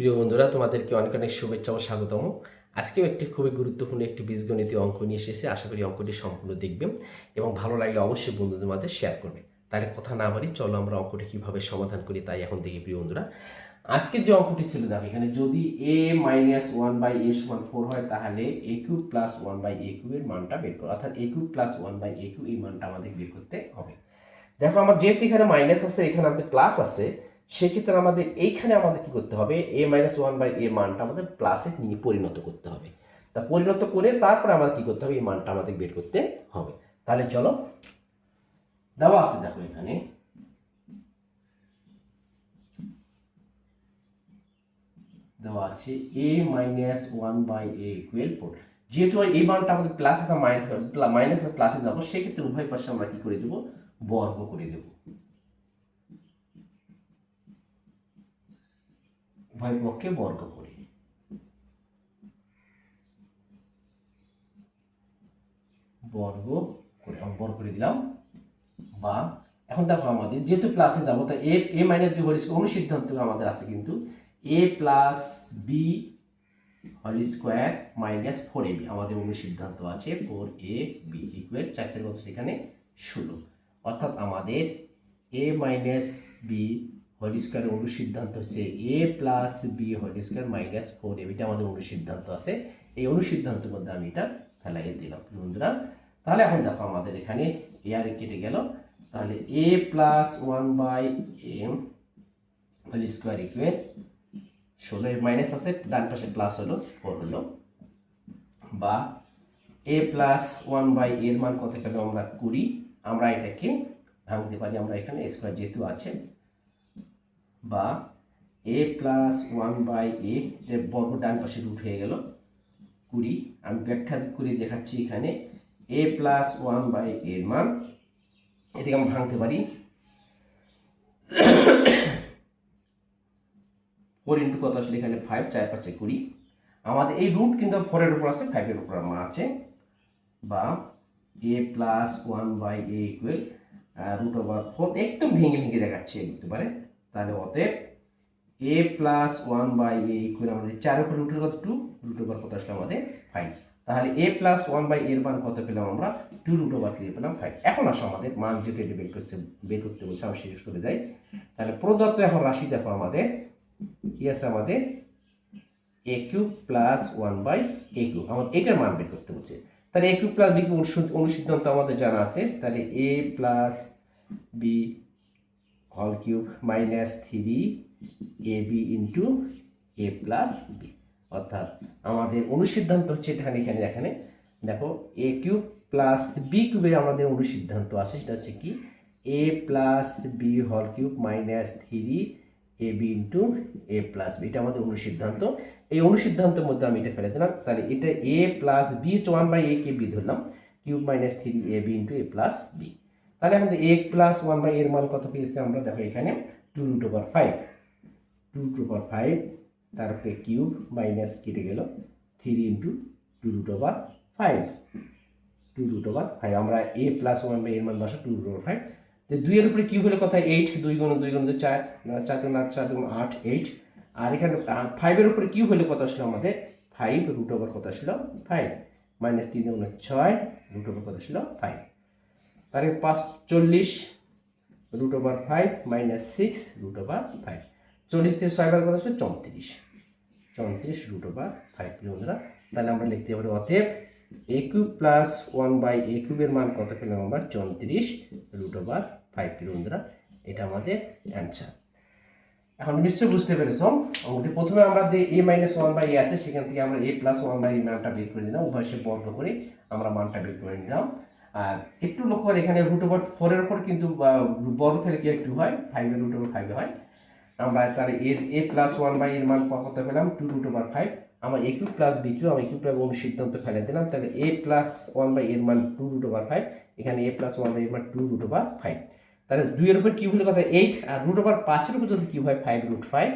প্রিয় বন্ধুরা, তোমাদেরকে অনেক অনেক শুভেচ্ছা ও স্বাগতম। আজকেও একটি খুবই গুরুত্বপূর্ণ একটি বীজগণিতীয় অঙ্ক নিয়ে এসেছে। আশা করি অঙ্কটি সম্পূর্ণ দেখবেন এবং ভালো লাগলে অবশ্যই বন্ধুদের মাঝে শেয়ার করবে। তাহলে কথা না বাড়ি, চলো আমরা অঙ্কটি কীভাবে সমাধান করি তাই এখন দেখি। প্রিয় বন্ধুরা, আজকের যে অঙ্কটি ছিল, দেখো এখানে যদি a minus one by a সমান 4 হয়, তাহলে a cube plus one by a কিউবের মানটা বের করো, অর্থাৎ a cube plus one by a cube এই মানটা আমাদের বের করতে হবে। দেখো, আমার যেহেতু এখানে মাইনাস আছে, এখানে আমাদের প্লাস আছে, সেক্ষেত্রে আমাদের এইখানে আমাদের কি করতে হবে, এ মাইনাস ওয়ান বাই এ মানটা আমাদের প্লাসে নিয়ে পরিণত করতে হবে। তা পরিণত করে তারপরে আমাদের কি করতে হবে, এই মানটা আমাদের বের করতে হবে। তাহলে চলো, দেওয়া আছে, দেখো এখানে দেওয়া আছে a minus one by a equal 4। যেহেতু এই মানটা আমাদের প্লাস আছে, মাইনাস প্লাসে যাবো, সেক্ষেত্রে উভয় পাশে আমরা কি করে দেবো, বর্গ করে দেবো। উভয় পক্ষে বর্গ করে বর্গ করে দিলাম। বা এখন দেখো, আমাদের যেহেতু প্লাসে যাবো, তাই a minus b whole square অনুসিদ্ধান্ত আমাদের আছে কিন্তু a plus b whole square minus 4ab আমাদের অনুসিদ্ধান্ত আছে 4ab ইকুয়াল 4 কত সেখানে 16। অর্থাৎ আমাদের a minus b whole square অনুসিদ্ধান্ত হচ্ছে a plus b whole square minus 4ab, এটা আমাদের অনুসিদ্ধান্ত আছে। এই অনুসিদ্ধান্তের মধ্যে আমি এটা ফেলাই দিলাম বন্ধুরা। তাহলে এখন দেখো, আমাদের এখানে এ আর কেটে গেল, তাহলে a plus one by m whole square equal 16, minus আছে, ডান পাশে প্লাস হলো 4 হলো। বা এ প্লাস ওয়ান বাই এর মান কত পেল আমরা 20। আমরা এটাকে ভাঙতে পারি, আমরা এখানে স্কোয়ার যেহেতু আছে। বা এ প্লাস ওয়ান বাই এর বর্গ ডান পাশে রুট হয়ে গেল 20। আমি ব্যাখ্যা করে দেখাচ্ছি এখানে এ প্লাস ওয়ান বাই এর মান, এটাকে আমরা ভাঙতে পারি 4 ইন্টু কত আসলে এখানে 5, 4 5 20। আমাদের এই রুট কিন্তু 4 এর উপর আছে, 5 এর উপর আমার আছে। বা a plus one by a equal root over 4, একদম ভেঙে ভেঙে দেখাচ্ছে একেবারে। তাহলে অতএব a plus one by a equal আমাদের 4 উপর রুটের কত 2, রুট ওভার কত আসলে আমাদের 5। তাহলে এ প্লাস ওয়ান বাই এর মান কত পেলাম আমরা 2 রুট ওভার দিয়ে পেলাম 5। এখন আসো আমাদের মান যেহেতু এটা বের করতে বলছে, আমি শেষ চলে যাই। তাহলে প্রদত্ত এখন রাশি দেখো, আমাদের কি আছে, আমাদের a cube plus one by a cube, আমাদের এটার মান বের করতে বলছে। তাহলে a cube plus B cube অনুসিদ্ধান্ত আমাদের জানা আছে। তাহলে a plus b whole cube minus 3ab into A plus b. অর্থাৎ আমাদের অনুসিদ্ধান্ত হচ্ছে এখানে দেখো এ কিউব প্লাস বি কিউবের আমাদের অনুসিদ্ধান্ত আছে, সেটা হচ্ছে কি a plus b whole cube minus 3ab into A plus b, এটা আমাদের অনুসিদ্ধান্ত। এই অনুসিদ্ধান্তের মধ্যে আমি এটা ফেলে দিলাম। তাহলে এটা এ প্লাস বি হচ্ছে ওয়ান বাই এ কে বি ধরলাম, কিউব মাইনাস 3ab ইন্টু এ প্লাস বি। তাহলে আমাদের এ প্লাস ওয়ান বাই এর মান কত পেয়েছে আমরা, দেখো এখানে 2 রুট ওভার 5, 2 রুট ওভার 5, তারপরে কিউব মাইনাস কেটে গেল 3 into 2 root over 5, 2 root over 5। আমরা এ প্লাস ওয়ান বাই এর মান বসা 2 রুট ওভার 5। তো 2 এর উপরে কিউব হলে কথা 8, 2 গুণ 2 গুণ 4, 4 গুণ 4 গুণ 8, 8। আর এখানে 5 এর উপরে কিউব হলে কত আসলো আমাদের 5 রুট ওভার কত আসলো 5, মাইনাস 3 গুণ 6 রুট ওভার কত আসলো 5। তাহলে 40 root over 5 minus 6 root over 5, 40 থেকে 6 বার কত আসলে 34 রুট ওভার 5 বন্ধুরা। তাহলে আমরা লিখতে পারি অতএব এ cube plus one by a কিউবের মান কত পেলাম আমরা 34 রুট ওভার 5 বন্ধুরা। এটা আমাদের অ্যান্সার। এখন নিশ্চয়ই বুঝতে পেরেছ অঙ্কটি। প্রথমে আমরা যে এ মাইনাস ওয়ান বাই এ আছে, সেখান থেকে আমরা এ প্লাস ওয়ান বাই মানটা বের করে দিলাম, উভয় সে বর্গ করে আমরা মানটা বের করে নিলাম। আর একটু লক্ষ্য করে, এখানে রুট ওভার 4 এর উপর কিন্তু বর্গ থেকে কি একটু হয়, 5 এর রুট ওভার 5 হয়। আমরা তাহলে এ প্লাস ওয়ান বাই এর মান কত পেলাম 2 রুট ওভার 5। আমরা A cube plus B cube, আমরা কিউব প্লাস অনুসিদ্ধান্ত ফেলে দিলাম। তাহলে এ প্লাস ওয়ান বাই এর মান 2 রুট ওভার 5, এখানে এ প্লাস ওয়ান বাই এর মান 2 রুট ওভার 5। তাহলে 2 এর উপর কিউব হলে কথা 8, আর রুট ওভার 5 এর উপর যদি কিউব হয় 5 রুট 5,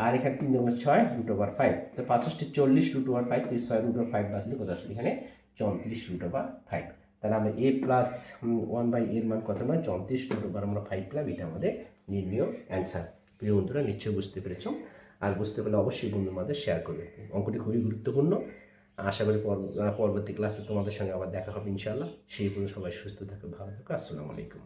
আর এখানে 3 গুণ 6 রুট ওভার 5। তো 65 40 রুট ওভার 5, 6 রুট ওভার 5 বাদ দিলে কত আসলে এখানে 34 রুট ওভার 5। তাহলে আমরা এ প্লাস ওয়ান বাই এর মান কত নয় 34 রুট ওভার আমরা 5 পেলাম। এটা আমাদের নির্ণয় অ্যান্সার। প্রিয় বন্ধুরা, নিশ্চয়ই বুঝতে পেরেছ। আর বুঝতে পারলে অবশ্যই বন্ধুর মাঝে শেয়ার করবে। অঙ্কটি খুবই গুরুত্বপূর্ণ। আশা করি পরবর্তী ক্লাসে তোমাদের সঙ্গে আবার দেখা হবে ইনশাআল্লাহ। সেই পর্যন্ত সবাই সুস্থ থাকো, ভালো থাকো। আসসালামু আলাইকুম।